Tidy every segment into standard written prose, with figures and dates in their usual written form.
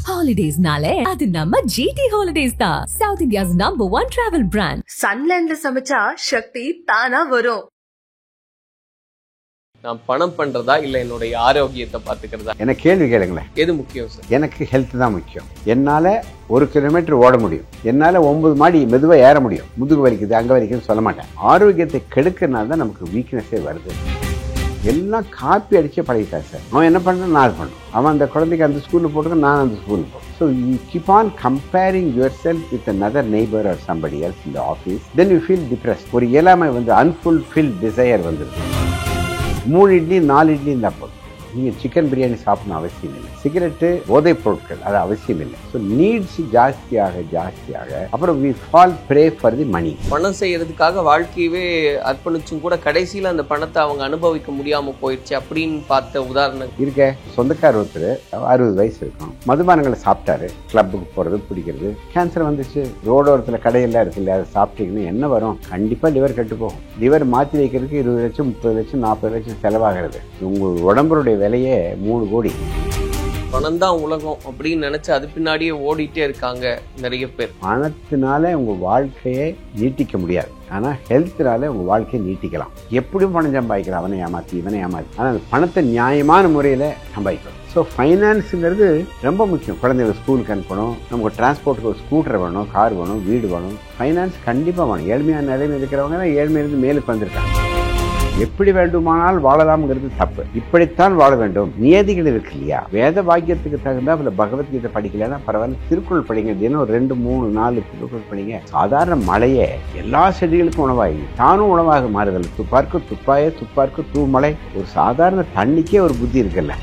ஹாலிடேஸ்னாலே அது நம்ம ஜிடி ஹாலிடேஸ் தான். South India's #1 travel brand. சன்லேண்ட்ல சமைச்சா சக்தி தானா வரும். நான் பணம் பண்றதா இல்ல என்னுடைய ஆரோக்கியத்தை பாத்துக்கிறதா? எனக்கு கேள்வி கேளுங்களேன். எது முக்கியம் சார்? எனக்கு ஹெல்த் தான் முக்கியம். என்னால 1 கிலோமீட்டர் ஓட முடியும், என்னால 9 மாடி மெதுவா ஏற முடியும், முதுகு வலிக்குது அங்க வலிக்குதுன்னு சொல்ல மாட்டேன். ஆரோக்கியத்தை கெடுக்கிறதுனால தான் நமக்கு வீக்னஸே வருது. எல்லாம் காப்பி அடிச்சே பழகிட்டான் சார். அவன் என்ன பண்றான், நான் அது பண்ணும். அவன் அந்த குழந்தைக்கு அந்த ஸ்கூல்ல போட்டுக்க, நான் அந்த ஸ்கூல்ல போறேன். So you keep on comparing yourself with another neighbor or somebody else in the office, then you feel depressed. ஒரு இயலாமை வந்து unfulfilled desire வந்துருது. 3 இட்லி 4 இட்லி இருந்தால் போதும். நீங்கள் சிக்கன் பிரியாணி சாப்பிடணும் அவசியம் இல்லை. சிகரெட்டு போதைப் பொருட்கள் அது அவசியம் இல்லை. ஸோ நீட்ஸ் ஜாஸ்தியாக அப்புறம் we fall prey for the money. பணம் செய்யறதுக்காக வாழ்க்கையவே அர்ப்பணிச்சும் கூட கடைசியில் அந்த பணத்தை அவங்க அனுபவிக்க முடியாம போயிடுச்சு அப்படின்னு பார்த்த உதாரணம் இருக்க. சொந்தக்கார ஒருத்தர் 60 வயசு இருக்கும், மதுபானங்களை சாப்பிட்டாரு, கிளப்புக்கு போறது பிடிக்கிறது, கேன்சர் வந்துச்சு. ரோடோரத்தில் கடையெல்லாம் இருக்குல்ல, அதை சாப்பிட்டீங்கன்னா என்ன வரும்? கண்டிப்பா லிவர் கெட்டு போகும். லிவர் மாற்றி வைக்கிறதுக்கு 20 லட்சம் 30 லட்சம் 40 லட்சம் செலவாகிறது. உங்கள் உடம்புடைய விலையே 3 கோடி. பணம் தான் உலகம் அப்படின்னு நினைச்சு அது பின்னாடியே ஓடிட்டே இருக்காங்க நிறைய பேர். பணத்தினால உங்க வாழ்க்கையை நீட்டிக்க முடியாது, ஆனா ஹெல்த்னால உங்க வாழ்க்கையை நீட்டிக்கலாம். எப்படியும் பணம் சம்பாதிக்கலாம், அவனை ஏமாத்தி இவனை ஏமாத்தி. ஆனா அந்த பணத்தை நியாயமான முறையில சம்பாதிக்கணும். ஸோ ஃபைனான்ஸுங்கிறது ரொம்ப முக்கியம். குழந்தைங்க ஸ்கூலுக்கு அனுப்பணும், நமக்கு டிரான்ஸ்போர்ட்டுக்கு ஒரு ஸ்கூட்டர் வேணும், கார் வேணும், வீடு வேணும். ஃபைனான்ஸ் கண்டிப்பாக வேணும். ஏழ்மையான நிலைமை இருக்கிறவங்க தான் ஏழ்மையிலிருந்து மேலுக்கு வந்திருக்காங்க. எப்படி வேண்டுமானால் வாழலாம்ங்கிறது தப்பு. இப்படித்தான் வாழ வேண்டும். நியதிகள் இருக்கு இல்லையா? வேத வாக்கியத்துக்கு தகுந்தா பகவத்கீதை படிக்கலன்னா பரவாயில்ல, திருக்குறள் படிங்க. தினம் 2, 3, 4 திருக்குறள் படிங்க. சாதாரண மழையே எல்லா செடிகளுக்கும் உணவாகி தானும் உணவாக மாறுதல். துப்பார்க்கு துப்பாய துப்பார்க்கு தூமலை. ஒரு சாதாரண தண்ணிக்கே ஒரு புத்தி இருக்குல்ல.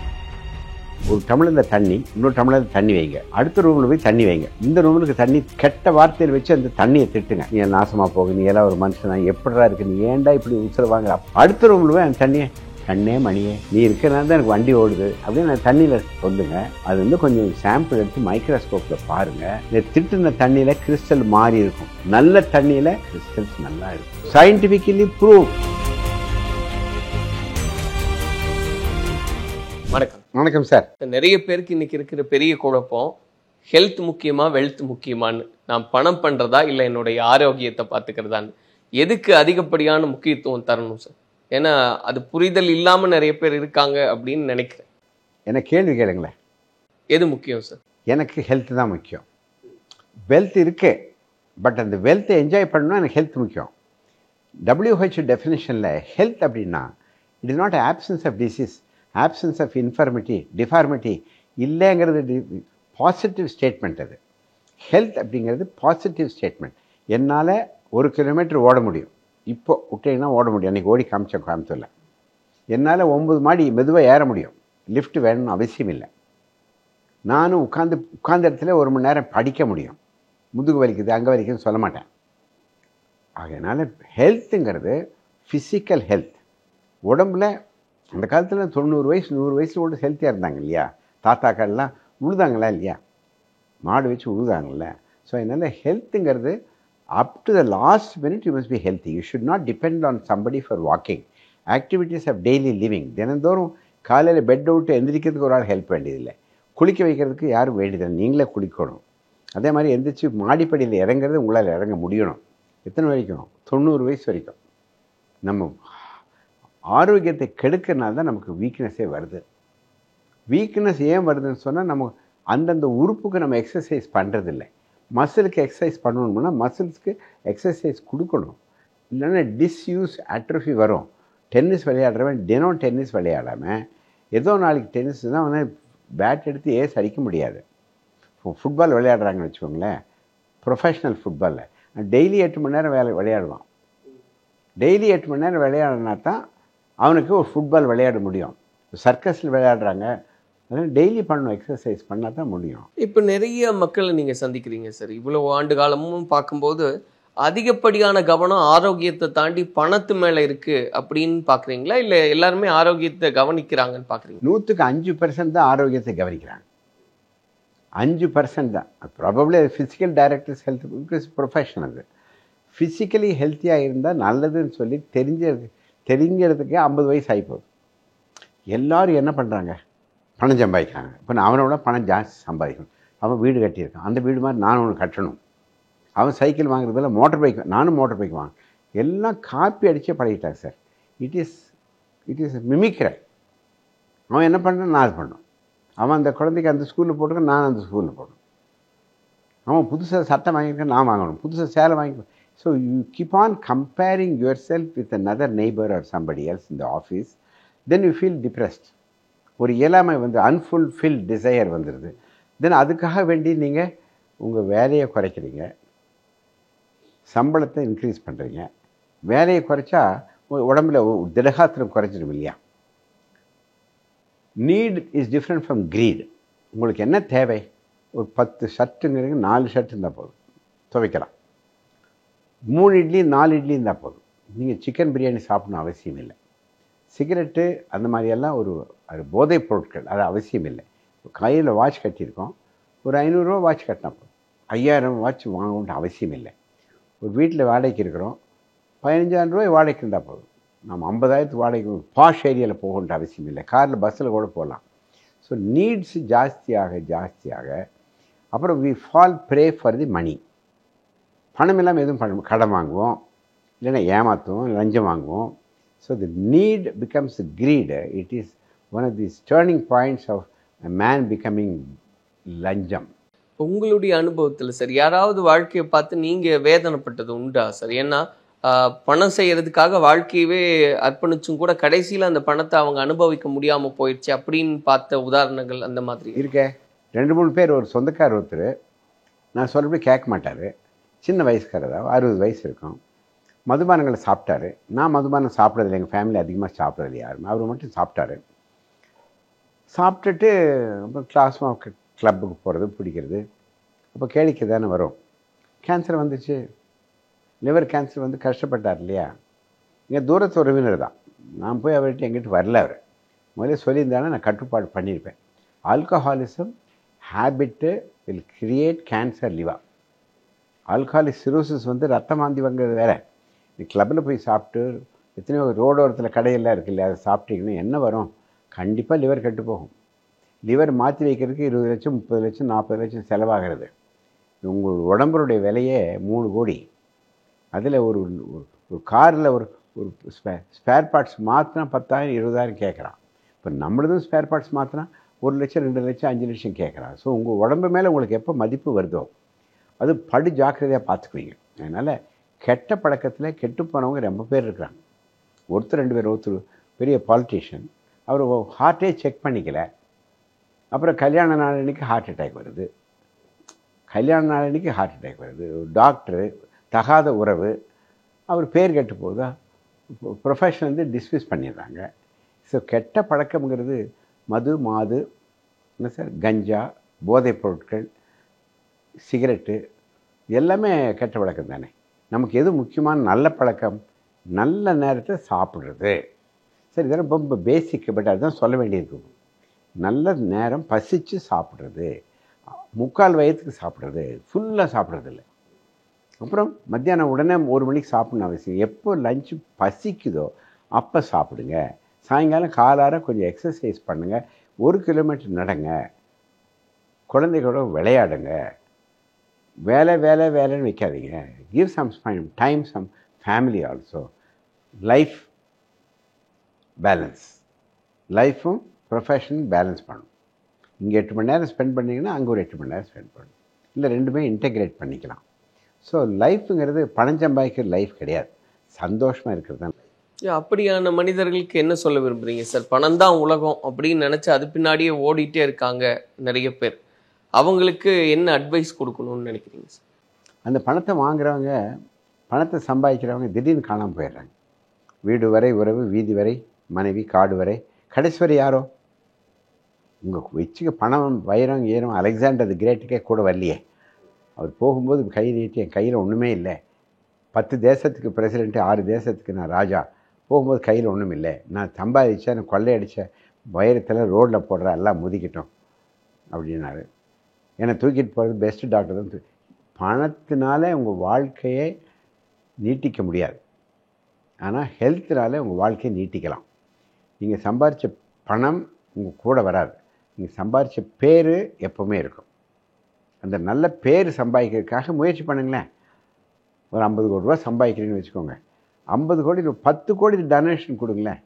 ஒரு டம்ளர்ல தண்ணி, இன்னொரு டம்ளர்ல தண்ணி வைங்க, அடுத்த ரூம்ல போய் தண்ணி வைங்க. இந்த ரூமுக்கு தண்ணி கெட்ட வார்த்தையில் வச்சு அந்த தண்ணியை திட்டுங்க. நீ நாசமா போக, நீ எல்லாம் ஒரு மனுஷனா, எப்படா இருக்கு, நீ ஏன்டா இப்படி உசுரவாங்க. அடுத்த ரூம்ல போய் அந்த தண்ணியை, கண்ணே மணியே நீ இருக்கிறனால தான் எனக்கு வண்டி ஓடுது அப்படின்னு அந்த தண்ணியில சொல்லுங்க. அது வந்து கொஞ்சம் சாம்பிள் எடுத்து மைக்ரோஸ்கோப்ல பாருங்க. இந்த திட்டுன தண்ணியில கிறிஸ்டல் மாறி இருக்கும், நல்ல தண்ணியில கிறிஸ்டல்ஸ் நல்லா இருக்கும். Scientifically prove. வணக்கம் சார். நிறைய பேருக்கு இன்னைக்கு இருக்கிற பெரிய குழப்பம், ஹெல்த் முக்கியமா வெல்த் முக்கியமான்னு. நான் பணம் பண்றதா இல்லை என்னுடைய ஆரோக்கியத்தை பார்த்துக்கிறதான்னு எதுக்கு அதிகப்படியான முக்கியத்துவம் தரணும் சார்? ஏன்னா அது புரிதல் இல்லாம நிறைய பேர் இருக்காங்க அப்படின்னு நினைக்கிறேன். எனக்கு கேள்வி கேளுங்களேன். எது முக்கியம் சார்? எனக்கு ஹெல்த் தான் முக்கியம். வெல்த் இருக்கு, பட் அந்த வெல்த்தை என்ஜாய் பண்ணணும். எனக்கு ஹெல்த் முக்கியம். WHO டெஃபினிஷனில் ஹெல்த் அப்படின்னா it is not absence of disease, absence of infirmity, deformity இல்லைங்கிறது பாசிட்டிவ் ஸ்டேட்மெண்ட். அது ஹெல்த் அப்படிங்கிறது பாசிட்டிவ் ஸ்டேட்மெண்ட். என்னால் 1 கிலோமீட்டர் ஓட முடியும், இப்போ விட்டீங்கன்னா ஓட முடியும். அன்றைக்கி ஓடி காமிச்சேன் கோயம்புத்தூரில். என்னால் 9 மாடி மெதுவாக ஏற முடியும், லிஃப்ட் வேணும்னு அவசியம் இல்லை. நானும் உட்கார்ந்த இடத்துல 1 மணி நேரம் படிக்க முடியும், முதுகு வலிக்குது அங்கே வலிக்குதுன்னு சொல்ல மாட்டேன். அதனால் ஹெல்த்துங்கிறது ஃபிசிக்கல் ஹெல்த். உடம்புல அந்த காலத்தில் 90 வயசு 100 வயசில் கூட ஹெல்த்தியாக இருந்தாங்க இல்லையா? தாத்தாக்கள்லாம் உழுதாங்களா இல்லையா? மாடு வச்சு உழுதாங்கல்ல. ஸோ அதனால் ஹெல்த்துங்கிறது up to the last minute you must be healthy. You should not depend on somebody for walking. Activities of daily living. தினந்தோறும் காலையில் பெட் அவுட்டு எந்திரிக்கிறதுக்கு ஒரு ஆள் ஹெல்ப் வேண்டியதில்லை, குளிக்க வைக்கிறதுக்கு யாரும் வேண்டியதில்லை, நீங்களே குளிக்கணும். அதே மாதிரி எந்திரிச்சு மாடிப்படியில் இறங்குறது உங்களால் இறங்க முடியணும். எத்தனை வரைக்கும்? 90 வயசு வரைக்கும். நம்ம ஆரோக்கியத்தை கெடுக்கிறனால தான் நமக்கு வீக்னஸே வருது. வீக்னஸ் ஏன் வருதுன்னு சொன்னால் நம்ம அந்தந்த உறுப்புக்கு நம்ம எக்ஸசைஸ் பண்ணுறதில்லை. மசிலுக்கு எக்ஸசைஸ் பண்ணணும்னா மசில்ஸ்க்கு எக்ஸசைஸ் கொடுக்கணும், இல்லைன்னா டிஸ்யூஸ் அட்ரோஃபி வரும். டென்னிஸ் விளையாடுறவன் தினம் டென்னிஸ் விளையாடாமல் ஏதோ நாளைக்கு டென்னிஸ் தான் வந்து பேட் எடுத்து ஏஸ் அடிக்க முடியாது. ஃபுட்பால் விளையாடுறாங்கன்னு வச்சுக்கோங்களேன், ப்ரொஃபஷ்னல் ஃபுட்பாலில் டெய்லி 8 மணி நேரம் விளையாடுவான். டெய்லி 8 மணி நேரம் விளையாடினா தான் அவனுக்கு ஒரு ஃபுட்பால் விளையாட முடியும். சர்க்கஸில் விளையாடுறாங்க, அதனால் டெய்லி பண்ணணும், எக்ஸசைஸ் பண்ணால் தான் முடியும். இப்போ நிறைய மக்களை நீங்கள் சந்திக்கிறீங்க சார். இவ்வளோ ஆண்டு காலமும் பார்க்கும்போது அதிகப்படியான கவனம் ஆரோக்கியத்தை தாண்டி பணத்து மேலே இருக்குது அப்படின்னு பார்க்குறீங்களா, இல்லை எல்லாருமே ஆரோக்கியத்தை கவனிக்கிறாங்கன்னு பார்க்குறீங்க? 100க்கு 5% தான் ஆரோக்கியத்தை கவனிக்கிறாங்க. 5% தான். Probably physical directors health profession. அது ஃபிசிக்கலி ஹெல்த்தியாக இருந்தால் நல்லதுன்னு சொல்லி தெரிஞ்சதுக்கு 50 வயசு ஆகிப்போகுது. எல்லாரும் என்ன பண்ணுறாங்க, பணம் சம்பாதிக்கிறாங்க. இப்போ நான் அவனோட பணம் ஜாஸ்தி சம்பாதிக்கணும். அவன் வீடு கட்டியிருக்கான், அந்த வீடு மாதிரி நானும் ஒன்று கட்டணும். அவன் சைக்கிள் வாங்குறதில்ல, மோட்டர் பைக், நானும் மோட்டர் பைக் வாங்க, எல்லாம் காப்பி அடித்தே பழகிட்டாங்க சார். It is mimicry. அவன் என்ன பண்ணுறான், நான் அது பண்ணணும். அவன் அந்த குழந்தைக்கு அந்த ஸ்கூலில் போட்டுக்க, நான் அந்த ஸ்கூலில் போடணும். அவன் புதுசாக சட்டை வாங்கியிருக்கேன், நான் வாங்கணும். புதுசாக சேலை வாங்கிக்கணும். So you keep on comparing your self with another neighbor or somebody else in the office, then you feel depressed. ஒரு இயலாமை வந்து அன்ஃபுல்ஃபில்ட் டிசையர் வந்துடுது. தென் அதுக்காக வேண்டி நீங்கள் உங்கள் வேலையை குறைக்கிறீங்க, சம்பளத்தை இன்க்ரீஸ் பண்ணுறீங்க. வேலையை குறைச்சா உடம்புல திடகாத்திரம் குறைச்சிடும் இல்லையா? Need is different from greed. உங்களுக்கு என்ன தேவை? ஒரு 10 ஷர்ட்டுங்கிறீங்க, 4 ஷர்ட் இருந்தால் போதும், துவைக்கலாம். 3 இட்லி 4 இட்லி இருந்தால் போதும். நீங்கள் சிக்கன் பிரியாணி சாப்பிடணும் அவசியம் இல்லை. சிகரெட்டு அந்த மாதிரியெல்லாம் அது போதைப் பொருட்கள், அது அவசியம் இல்லை. கையில் வாட்ச் கட்டியிருக்கோம், ஒரு 500 ரூபா வாட்ச் கட்டினா போதும். 5000 வாட்ச் வாங்கணுன்ட்டு அவசியம் இல்லை. ஒரு வீட்டில் வாடகைக்கு இருக்கிறோம், 15,000 ரூபாய் வாடகைக்கு இருந்தால் போதும். நம்ம 50,000 வாடகைக்கு பாஷ் ஏரியாவில் போகணுன்ட்டு அவசியம் இல்லை. காரில் பஸ்ஸில் கூட போகலாம். ஸோ நீட்ஸ் ஜாஸ்தியாக அப்புறம் we fall pray for the money. பணம் இல்லாமல் எதுவும் கடன் வாங்குவோம், இல்லைன்னா ஏமாற்றுவோம், லஞ்சம் வாங்குவோம். So the need becomes greed. It is one of the turning points of a man becoming லஞ்சம். உங்களுடைய அனுபவத்தில் சார் யாராவது வாழ்க்கையை பார்த்து நீங்கள் வேதனைப்பட்டது உண்டா சார்? ஏன்னா பணம் செய்யறதுக்காக வாழ்க்கையவே அர்ப்பணிச்சும் கூட கடைசியில் அந்த பணத்தை அவங்க அனுபவிக்க முடியாமல் போயிடுச்சு அப்படின்னு பார்த்த உதாரணங்கள் அந்த மாதிரி இருக்க? 2-3 பேர். ஒரு சொந்தக்காரர் ஒருத்தர் நான் சொல்கிறபடி கேட்க மாட்டார், சின்ன வயசுக்காரர் தான், 60 வயசு இருக்கும். மதுபானங்களை சாப்பிட்டாரு. நான் மதுபானம் சாப்பிட்றதில்லை, எங்கள் ஃபேமிலி அதிகமாக சாப்பிட்றதில்லை யாருமே. அவர் மட்டும் சாப்பிட்டாரு. சாப்பிட்டுட்டு அப்புறம் கிளப்புக்கு போகிறது பிடிக்கிறது. அப்போ கேளிக்கை தானே வரும். கேன்சர் வந்துச்சு, லிவர் கேன்சர் வந்து கஷ்டப்பட்டார் இல்லையா? இங்கே தூரத்து உறவினர் தான். நான் போய் அவர்கிட்ட எங்கிட்ட வரல. அவர் முதல்ல சொல்லியிருந்தாலும் நான் கட்டுப்பாடு பண்ணியிருப்பேன். Alcoholism habit will create cancer liver. Alcoholic cirrhosis வந்து ரத்தம் வாந்தி வாங்கிறது வேறு. நீ கிளப்பில் போய் சாப்பிட்டு எத்தனையோ ரோடோரத்தில் கடையெல்லாம் இருக்குல்ல, அதை சாப்பிட்டீங்கன்னா என்ன வரும்? கண்டிப்பாக லிவர் கெட்டு போகும். லிவர் மாற்றி வைக்கிறதுக்கு 20 லட்சம் 30 லட்சம் 40 லட்சம் செலவாகிறது. உங்கள் உடம்புடைய விலையே 3 கோடி. அதில் ஒரு காரில் ஒரு ஸ்பேர் பார்ட்ஸ் மாற்றினா 10,000 20,000 கேட்குறான். இப்போ நம்மளதும் ஸ்பேர் பார்ட்ஸ் மாற்றினா 1 லட்சம் 2 லட்சம் 5 லட்சம் கேட்குறான். ஸோ உங்கள் உடம்பு மேலே உங்களுக்கு எப்போ மதிப்பு வருதோ அது படு ஜாக்கிரதையாக பார்த்துக்குவீங்க. அதனால் கெட்ட பழக்கத்தில் கெட்டு போனவங்க ரொம்ப பேர் இருக்கிறாங்க. ஒருத்தர் 2 பேர். ஒருத்தர் பெரிய பாலிட்டிஷியன், அவர் ஹார்ட்டே செக் பண்ணிக்கல. அப்புறம் கல்யாண நாள் அன்றைக்கி ஹார்ட் அட்டாக் வருது. டாக்டரு தகாத உறவு, அவர் பேர் கெட்டு போகுதா, ப்ரொஃபஷன் வந்து டிஸ்மிஸ் பண்ணிடுறாங்க. ஸோ கெட்ட பழக்கம்ங்கிறது மாது என்ன சார், கஞ்சா, போதைப் பொருட்கள், சிகரெட்டு எல்லாமே கெட்ட பழக்கம் தானே. நமக்கு எது முக்கியமான நல்ல பழக்கம்? நல்ல நேரத்தை சாப்பிட்றது. சரி, இதெல்லாம் ரொம்ப பேசிக், பட் அதுதான் சொல்ல வேண்டியிருக்கும். நல்ல நேரம் பசித்து சாப்பிட்றது, 3/4 வயதுக்கு சாப்பிட்றது, ஃபுல்லாக சாப்பிட்றதில்ல. அப்புறம் மத்தியானம் உடனே 1 மணிக்கு சாப்பிட்ணும் அவசியம். எப்போ லஞ்சு பசிக்குதோ அப்போ சாப்பிடுங்க. சாயங்காலம் காலார கொஞ்சம் எக்ஸசைஸ் பண்ணுங்கள், 1 கிலோமீட்டர் நடங்க, குழந்தைகளோட விளையாடுங்க. வேலைன்னு வைக்காதீங்க. Give some time some family also. Life balance, லைஃப்பும் ப்ரொஃபஷனும் பேலன்ஸ் பண்ணணும். இங்கே 8 மணி நேரம் ஸ்பெண்ட் பண்ணிங்கன்னா அங்கே ஒரு 8 மணி நேரம் ஸ்பெண்ட் பண்ணணும். இல்லை ரெண்டுமே இன்டெகிரேட் பண்ணிக்கலாம். ஸோ லைஃப்புங்கிறது பணம் சம்பாதிக்கிற லைஃப் கிடையாது, சந்தோஷமாக இருக்கிறது தான். அப்படியான மனிதர்களுக்கு என்ன சொல்ல விரும்புகிறீங்க சார்? பணம் தான் உலகம் அப்படின்னு நினச்சி அது பின்னாடியே ஓடிட்டே இருக்காங்க நிறைய பேர். அவங்களுக்கு என்ன அட்வைஸ் கொடுக்கணும்னு நினைக்கிறீங்க சார்? அந்த பணத்தை வாங்குறவங்க, பணத்தை சம்பாதிக்கிறவங்க திடீர்னு காணாமல் போயிடுறாங்க. வீடு வரை உறவு, வீதி வரை மனைவி, காடு வரை, கடைசி வரை யாரோ உங்கள் வச்சுக்க பணம் வைரம் ஏறும். அலெக்சாண்டர் தி கிரேட்டுக்கே கூட வரலையே. அவர் போகும்போது கை நீட்டி என் கையில் ஒன்றுமே இல்லை. 10 தேசத்துக்கு பிரசிடெண்ட்டு, 6 தேசத்துக்கு நான் ராஜா. போகும்போது கையில் ஒன்றும் இல்லை. நான் சம்பாதிச்சேன், நான் கொள்ளையடித்தேன், வைரத்தில் ரோட்டில் போடுற எல்லாம் முதிக்கிட்டோம் அப்படின்னாரு. என்னை தூக்கிட்டு போகிறது பெஸ்ட்டு டாக்டர் தான். பணத்தினால உங்கள் வாழ்க்கையை நீட்டிக்க முடியாது, ஆனால் ஹெல்த்தினால உங்கள் வாழ்க்கையை நீட்டிக்கலாம். நீங்கள் சம்பாதிச்ச பணம் உங்கள் கூட வராது. நீங்கள் சம்பாதிச்ச பேர் எப்போவுமே இருக்கும். அந்த நல்ல பேர் சம்பாதிக்கிறதுக்காக முயற்சி பண்ணுங்களேன். ஒரு 50 கோடி ரூபா சம்பாதிக்கிறீங்கன்னு வச்சுக்கோங்க. 50 கோடி 10 கோடி டொனேஷன் கொடுங்களேன்.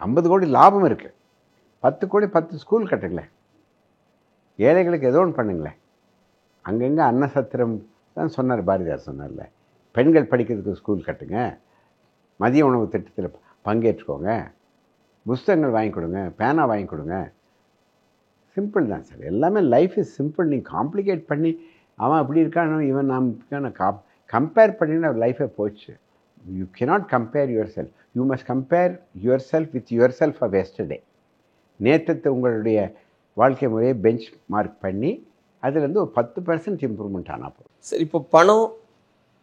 50 கோடி லாபம் இருக்குது. 10 கோடி 10 ஸ்கூல் கட்டுங்களேன். ஏழைகளுக்கு ஏதோ ஒன்று பண்ணுங்களேன். அங்கங்கே அன்னசத்திரம் தான் சொன்னார், பாரதியார் சொன்னார்ல, பெண்கள் படிக்கிறதுக்கு ஸ்கூல் கட்டுங்க, மதிய உணவு திட்டத்தில் பங்கேற்றுக்கோங்க, புஸ்தகங்கள் வாங்கி கொடுங்க, பேனா வாங்கி கொடுங்க. சிம்பிள் தான் சார். எல்லாமே லைஃப் இஸ் சிம்பிள். நீங்கள் காம்ப்ளிகேட் பண்ணி அவன் அப்படி இருக்கானோ இவன் நாம் கம்பேர் பண்ணினா லைஃபே போச்சு. You cannot compare yourself. You must compare yourself with yourself of yesterday. நேற்றத்தை உங்களுடைய வாழ்க்கை முறையை பெஞ்ச் மார்க் பண்ணி அதுலேருந்து ஒரு 10% இம்ப்ரூவ்மெண்ட் ஆனால் போதும். சரி, இப்போ பணம்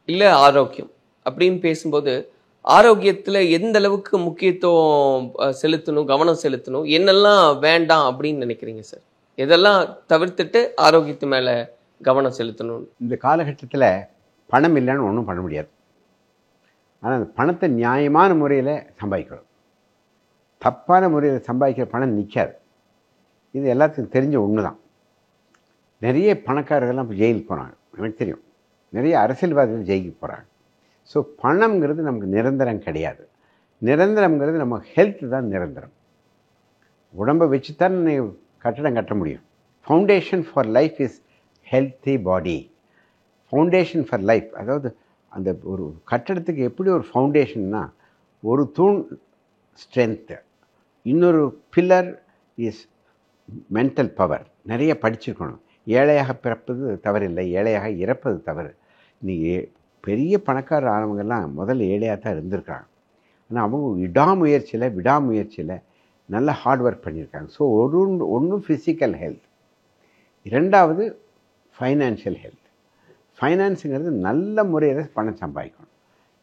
இல்லை ஆரோக்கியம் அப்படின்னு பேசும்போது ஆரோக்கியத்தில் எந்த அளவுக்கு முக்கியத்துவம் செலுத்தணும், கவனம் செலுத்தணும், என்னெல்லாம் வேண்டாம் அப்படின்னு நினைக்கிறீங்க சார்? எதெல்லாம் தவிர்த்துட்டு ஆரோக்கியத்து மேலே கவனம் செலுத்தணும்? இந்த காலகட்டத்தில் பணம் இல்லைன்னு ஒன்றும் பண்ண முடியாது. ஆனால் அந்த பணத்தை நியாயமான முறையில் சம்பாதிக்கணும். தப்பான முறையில் சம்பாதிக்கிற பணம் நிற்காது. இது எல்லாத்துக்கும் தெரிஞ்ச ஒன்று தான். நிறைய பணக்காரர்கள்லாம் இப்போ ஜெயிலுக்கு போகிறாங்க, எனக்கு தெரியும். நிறைய அரசியல்வாதிகள் ஜெயிலுக்கு போகிறாங்க. ஸோ பணம்ங்கிறது நமக்கு நிரந்தரம் கிடையாது. நிரந்தரம்ங்கிறது நம்ம ஹெல்த் தான் நிரந்தரம். உடம்பை வச்சு தான் கட்டடம் கட்ட முடியும். Foundation for life is healthy body. Foundation for life, அதாவது அந்த ஒரு கட்டடத்துக்கு எப்படி ஒரு ஃபவுண்டேஷன்னா, ஒரு தூண் ஸ்ட்ரென்த்து, இன்னொரு பில்லர் இஸ் மென்டல் பவர். நிறைய படிச்சிருக்கணும். ஏழையாக பிறப்பது தவறில்லை, ஏழையாக இறப்பது தவறு. நீங்கள் பெரிய பணக்காரர் ஆனவங்கெல்லாம் முதல்ல ஏழையாக தான் இருந்திருக்காங்க. ஆனால் அவங்க விடாமுயற்சியில் நல்ல ஹார்ட் ஒர்க் பண்ணியிருக்காங்க. ஸோ ஒன்று ஃபிசிக்கல் ஹெல்த், இரண்டாவது ஃபைனான்ஷியல் ஹெல்த். ஃபைனான்ஸுங்கிறது நல்ல முறையில் பணம் சம்பாதிக்கணும்.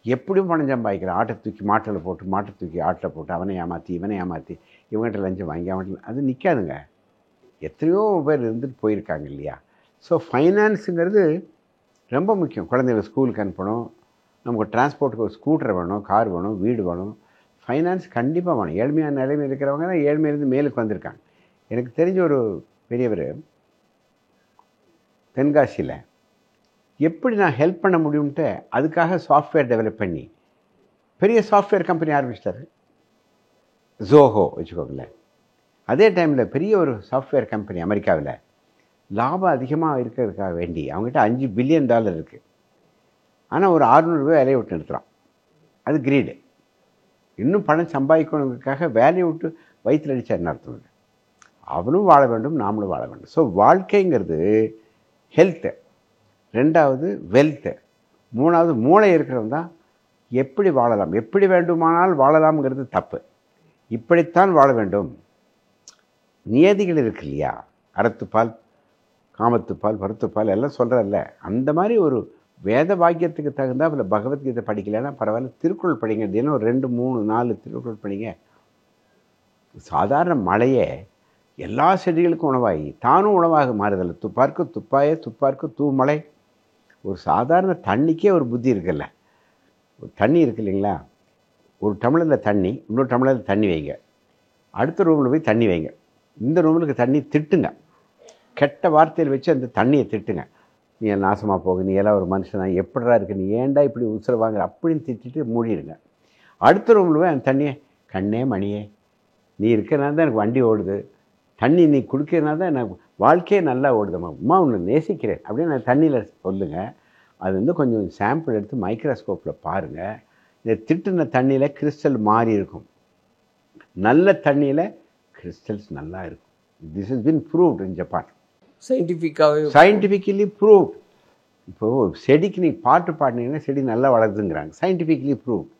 எப்படியும் பணம் சம்பாதிக்கிறேன், ஆட்டை தூக்கி மாட்டில் போட்டு, மாட்டை தூக்கி ஆட்டில் போட்டு, அவனை ஏமாற்றி இவனை ஏமாற்றி இவங்ககிட்ட லஞ்சம் வாங்கி அவன்கிட்ட, அது நிற்காதுங்க. எத்தனையோ பேர் இருந்துட்டு போயிருக்காங்க இல்லையா? ஸோ ஃபைனான்ஸுங்கிறது ரொம்ப முக்கியம். குழந்தைகளை ஸ்கூலுக்கு அனுப்பணும், நமக்கு டிரான்ஸ்போர்ட்டுக்கு ஒரு ஸ்கூட்டர் வேணும், கார் வேணும், வீடு வேணும். ஃபைனான்ஸ் கண்டிப்பாக வேணும். ஏழ்மையான நிலைமையில் இருக்கிறவங்க தான் ஏழ்மையிலேருந்து மேலுக்கு வந்திருக்காங்க. எனக்கு தெரிஞ்ச ஒரு பெரியவர் தென்காசியில் எப்படி நான் ஹெல்ப் பண்ண முடியும்ட்டு அதுக்காக சாஃப்ட்வேர் டெவலப் பண்ணி பெரிய சாஃப்ட்வேர் கம்பெனி ஆரம்பிச்சிட்டாரு. ஜோஹோ வச்சுக்கோங்களேன். அதே டைமில் பெரிய ஒரு சாஃப்ட்வேர் கம்பெனி அமெரிக்காவில் லாபம் அதிகமாக இருக்கிறதுக்காக வேண்டி அவங்ககிட்ட $5 பில்லியன் இருக்குது. ஆனால் ஒரு 600 ரூபாய் வேலையை விட்டு நிறுத்துகிறான். அது கிரீடு. இன்னும் பணம் சம்பாதிக்கணுங்கிறதுக்காக வேலையை விட்டு வயிற்றில் அடித்தாருன்னு அர்த்தம் இல்லை. அவனும் வாழ வேண்டும், நாமளும் வாழ வேண்டும். ஸோ வாழ்க்கைங்கிறது ஹெல்த்து, ரெண்டாவது வெல்த்து, மூணாவது மூளை இருக்கிறவன் தான் எப்படி வாழலாம், எப்படி வேண்டுமானால் வாழலாம்ங்கிறது தப்பு. இப்படித்தான் வாழ வேண்டும். நியதிகள் இருக்கு இல்லையா? அறத்துப்பால், காமத்துப்பால், பருத்துப்பால் எல்லாம் சொல்கிறல்ல, அந்த மாதிரி ஒரு வேத வாக்கியத்துக்கு தகுந்தாப்புல பகவத்கீதை படிக்கலைன்னா பரவாயில்ல, திருக்குறள் படிங்க. தினம் 2, 3, 4 திருக்குறள் படிங்க. சாதாரண மழையே எல்லா செடிகளுக்கும் உணவாகி தானும் உணவாக மாறுதல். துப்பார்க்கு துப்பாய, துப்பார்க்கு தூமலை. ஒரு சாதாரண தண்ணிக்கே ஒரு புத்தி இருக்குல்ல. ஒரு தண்ணி இருக்கு இல்லைங்களா? ஒரு டம்ளரில் தண்ணி, இன்னொரு டம்ளரில் தண்ணி வைங்க, அடுத்த ரூமில் போய் தண்ணி வைங்க. இந்த ரூமுக்கு தண்ணி திட்டுங்க, கெட்ட வார்த்தையில் வச்சு அந்த தண்ணியை திட்டுங்க. நீ நாசமாக போக, நீ எல்லாம் ஒரு மனுஷனா, எப்படிடா இருக்கு, நீ ஏன்டா இப்படி உசுர வாங்குற அப்படின்னு திட்டிட்டு மூடிடுங்க. அடுத்த ரூமில் போய் அந்த தண்ணியை, கண்ணே மணியே, நீ இருக்கிறனால தான் எனக்கு வண்டி ஓடுது, தண்ணி நீ குடிக்கிறதுனால தான் எனக்கு வாழ்க்கையே நல்லா ஓடுதும்மா, அம்மா உன்னை நேசிக்கிறேன் அப்படின்னு நான் தண்ணியில் சொல்லுங்கள். அது வந்து கொஞ்சம் சாம்பிள் எடுத்து மைக்ரோஸ்கோப்பில் பாருங்கள். இந்த திட்டுன தண்ணியில் கிறிஸ்டல் மாறி இருக்கும், நல்ல தண்ணியில் கிறிஸ்டல்ஸ் நல்லா இருக்கும். This is been proved in Japan. Scientifically proved. இப்போது செடிக்கு நீ பாட்டு பாடினீங்கன்னா செடி நல்லா வளருதுங்கிறாங்க, சயின்டிஃபிக்கலி ப்ரூவ்ட்.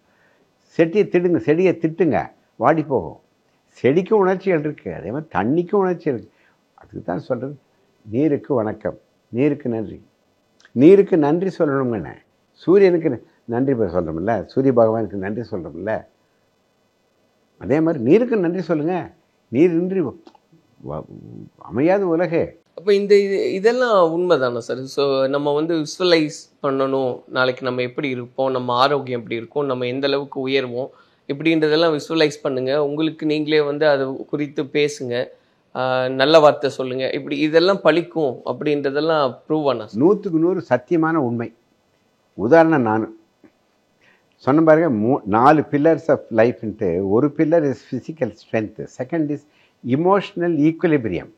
செடியை திட்டுங்க, வாடி போகும். செடிக்கும் உணர்ச்சிகள் இருக்குது, அதே மாதிரி தண்ணிக்கும் உணர்ச்சி இருக்குது. அதுக்கு தான் சொல்கிறது, நீருக்கு வணக்கம், நீருக்கு நன்றி. நீருக்கு நன்றி சொல்லணுங்கண்ணே. சூரியனுக்கு நன்றி சொல்கிறோம்ல, சூரிய பகவானுக்கு நன்றி சொல்கிறோம்ல, அதே மாதிரி நீருக்கு நன்றி சொல்லுங்கள். நீர் இன்றி அமையாத உலகே. அப்போ இதெல்லாம் உண்மை தானே சார்? ஸோ நம்ம வந்து விசுவலைஸ் பண்ணணும், நாளைக்கு நம்ம எப்படி இருப்போம், நம்ம ஆரோக்கியம் எப்படி இருக்கும், நம்ம எந்த அளவுக்கு உயர்வோம், இப்படின்றதெல்லாம் விசுவலைஸ் பண்ணுங்க. உங்களுக்கு நீங்களே வந்து அது குறித்து பேசுங்க, நல்ல வார்த்தை சொல்லுங்க. இப்படி இதெல்லாம் பலிக்கும் அப்படின்றதெல்லாம் ப்ரூவ் ஆனா 100க்கு 100 சத்தியமான உண்மை. உதாரணம் நான் சொன்ன பாருங்க, 4 பில்லர்ஸ் ஆஃப் லைஃப்ன்ட்டு. ஒரு pillar is physical strength, second is emotional equilibrium,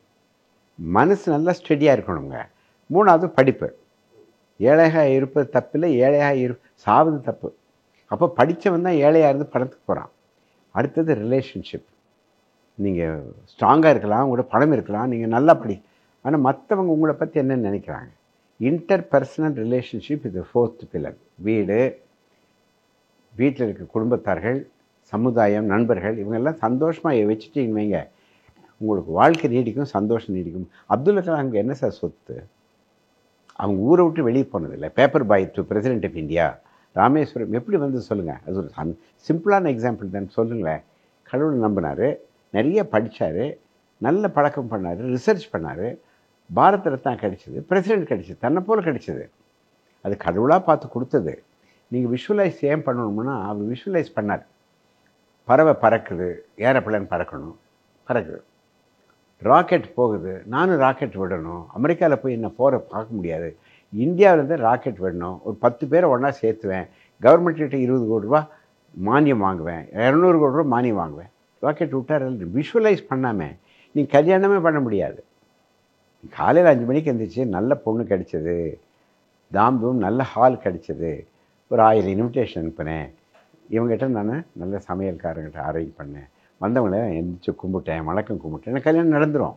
மனசு நல்லா ஸ்டெடியாக இருக்கணுங்க. 3வது படிப்பு. ஏழையாக இருப்பது தப்பில்லை, ஏழையாக சாவது தப்பு. அப்போ படித்தவன் தான் ஏழையாக இருந்து பணத்துக்கு போகிறான். அடுத்தது ரிலேஷன்ஷிப். நீங்கள் ஸ்ட்ராங்காக இருக்கலாம், உங்களோட பணம் இருக்கலாம், நீங்கள் நல்லா ஆனால் மற்றவங்க உங்களை பற்றி என்ன நினைக்கிறாங்க. இன்டர் பர்சனல் ரிலேஷன்ஷிப் இது 4th பில்லர். வீட்டில் இருக்க குடும்பத்தார்கள், சமுதாயம், நண்பர்கள், இவங்கெல்லாம் சந்தோஷமாக வச்சுட்டீங்கன்னு வைங்க, உங்களுக்கு வாழ்க்கை நீடிக்கும், சந்தோஷம் நீடிக்கும். அப்துல் கலாமுக்கு என்ன சார் சொத்து? அவங்க ஊரை விட்டு வெளியே போனதில்லை. Paper boy to president of India. Rameswaram எப்படி வந்து சொல்லுங்கள்? அது ஒரு சிம்பிளான எக்ஸாம்பிள் தான். சொல்லுங்களேன். கடவுளை நம்பினார், நிறைய படித்தார், நல்ல பழக்கம் பண்ணார், ரிசர்ச் பண்ணார், பாரத ரத்னா கிடைச்சிது, பிரசிடென்ட் கிடைச்சிது, தன்னை போல் கிடைச்சிது. அது கடவுளாக பார்த்து கொடுத்தது. நீங்கள் விஷுவலைஸ் ஏன் பண்ணணும்னா, அவர் விஷுவலைஸ் பண்ணார். பறவை பறக்குது, ஏரோப்ளேன் பறக்கணும், பறக்குது. ராக்கெட் போகுது, நானும் ராக்கெட் விடணும். அமெரிக்காவில் போய் என்ன போகிற பார்க்க முடியாது, இந்தியாவிலேருந்து ராக்கெட் விடணும். ஒரு 10 பேரை ஒன்றா சேர்த்துவேன், கவர்மெண்ட்கிட்ட 20 கோடி ரூபா மானியம் வாங்குவேன், 200 கோடி ரூபா மானியம் வாங்குவேன். ராக்கெட் விட்டார். விஷுவலைஸ் பண்ணாமல் நீங்கள் கல்யாணமே பண்ண முடியாது. காலையில் 5 மணிக்கு எழுந்திரிச்சு நல்ல பொண்ணு கிடைச்சது, தாம்பூம் நல்ல ஹால் கிடைச்சது, ஒரு 1000 இன்விடேஷன் அனுப்பினேன், இவங்ககிட்ட நான் நல்ல சமையல்காரங்கிட்ட அரேஞ்ச் பண்ணேன், வந்தவங்கள எந்திரிச்சு கும்பிட்டேன், வணக்கம் கும்பிட்டேன், எனக்கு கல்யாணம் நடந்துடும்.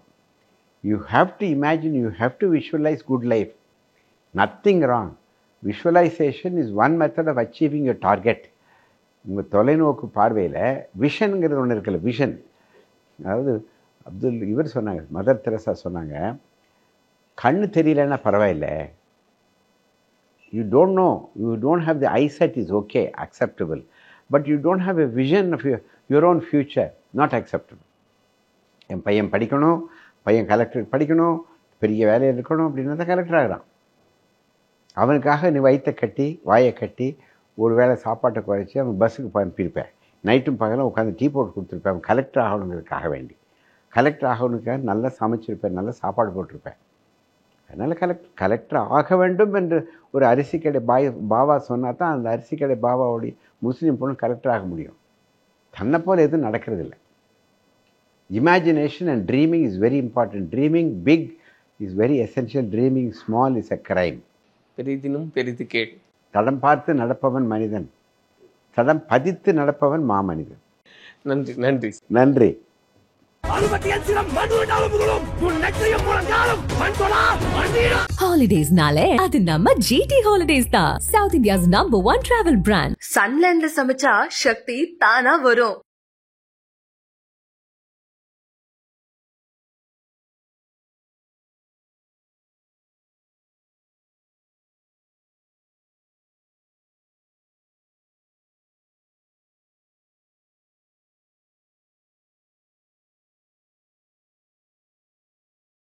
You have to imagine, you have to visualise good life. Nothing wrong. Visualisation is one method of achieving your target. உங்கள் தொலைநோக்கு பார்வையில் விஷனுங்கிறது ஒன்று இருக்குல்ல, விஷன். அதாவது இவர் சொன்னாங்க, மதர் தெரசா சொன்னாங்க, கண்ணு தெரியலன்னா பரவாயில்லை, you don't know, you don't have the eyesight is okay, acceptable, but you don't have a vision of your own future, not acceptable. என் பையன் படிக்கணும், பையன் கலெக்டருக்கு படிக்கணும், பெரிய வேலையில் இருக்கணும் அப்படின்னா தான் கலெக்டர் ஆகிறான். அவனுக்காக நீ வயிற்றை கட்டி வாயை கட்டி ஒரு வேளை சாப்பாட்டை குறைச்சி அவன் பஸ்ஸுக்கு அனுப்பியிருப்பேன், நைட்டும் பகலும் உட்காந்து டீ போட்டு கொடுத்துருப்பேன். அவன் கலெக்டர் ஆகணுங்கிறதுக்காக வேண்டி, கலெக்டர் ஆகணுக்காக நல்லா சமைச்சிருப்பேன், நல்லா சாப்பாடு போட்டிருப்பேன். அதனால் கலெக்டர் ஆக வேண்டும் என்று ஒரு அரிசி கடை பாபா சொன்னால் தான் அந்த அரிசி கடை பாபாவுடைய முஸ்லீம் பொண்ணு கலெக்டர் ஆக முடியும். தன்னை போல் எதுவும் நடக்கிறதில்லை. Imagination and dreaming is very important. Dreaming big is very essential. Dreaming small is a crime. பெரிதினும் பெரிது கேள். தடம் பார்த்து நடப்பவன் மனிதன், தடம் பதித்து நடப்பவன் மாமனிதன். நன்றி நன்றி நன்றி. ஹாலிடேஸ்னாலே அது நம்ம GT Holidays தான். South India's #1 travel brand. சன்லேண்ட்ல சமைச்சா சக்தி தானா வரும்.